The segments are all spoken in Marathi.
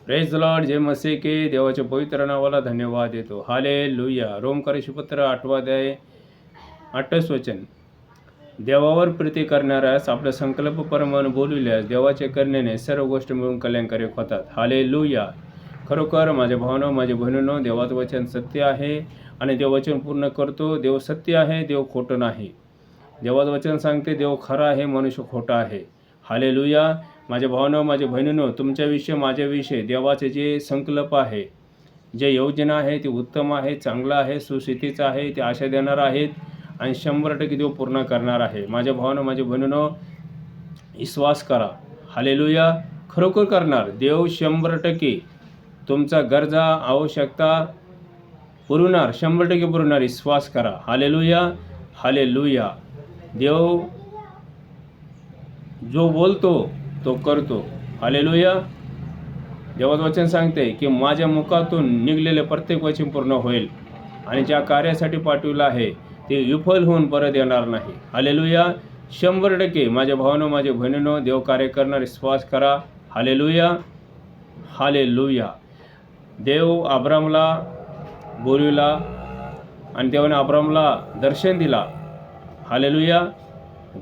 Praise the lord. जय मसीह के. देवाच्या पवित्र नावाला धन्यवाद देतो. हालेलुया. रोमकराशी पत्र 8 अध्याय 8 वचन. देवावर प्रीती करणाऱ्यास आपला संकल्प परमाने बोलविल्यास देवाच्या करण्याने सर्व गोष्टी मिळून कल्याणकारक होतात. हालेलुया. खरोखर माझ्या भावना, माझ्या बहिणींनो, देवाचं वचन सत्य आहे आणि देव वचन पूर्ण करतो. देव सत्य आहे, देव खोटं नाही. देवाचं वचन सांगते देव खरा आहे, मनुष्य खोटा आहे. हालेलुया. माझ्या भावना, माझ्या बहिणींनो, तुमच्याविषयी माझ्याविषयी देवाचे जे संकल्प आहे, जे योजना आहे ते उत्तम आहे, चांगलं आहे, सुस्थितीचं आहे, ते आशा देणार आहेत आणि 100% देव पूर्ण करणार आहे. माझ्या भावना, माझ्या बहिणींनो, विश्वास करा. हालेलुया. खरोखर करणार देव. 100% तुमचा गरजा, आवश्यकता पुरवणार, 100% पुरवणार. विश्वास करा. हालेलुया. हालेलुया. देव जो बोलतो तो करतो. हालेलुया. देवाचं वचन सांगते की माझ्या मुखातून निघलेले प्रत्येक वचन पूर्ण होईल आणि ज्या कार्यासाठी पाठवलं आहे ते विफल होऊन परत येणार नाही. हालेलुया. 100% माझ्या भावांनो, माझ्या बहिणींनो, देव कार्य करणार. विश्वास करा. हालेलुया. हालेलुया. देव अब्रामला बोलविला आणि देवाने अब्रामला दर्शन दिला. हालेलुया.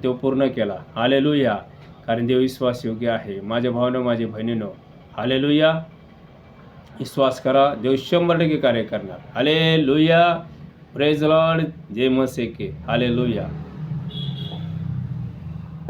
देव पूर्ण केला. हालेलुया. कारण देव विश्वास योग्य आहे. माझ्या भावांनो, माझ्या बहिणींनो, हालेलुया. विश्वास करा. देव 100% कार्य करणार. हालेलुया. Praise the lord. जय मसीह के. हालेलुया.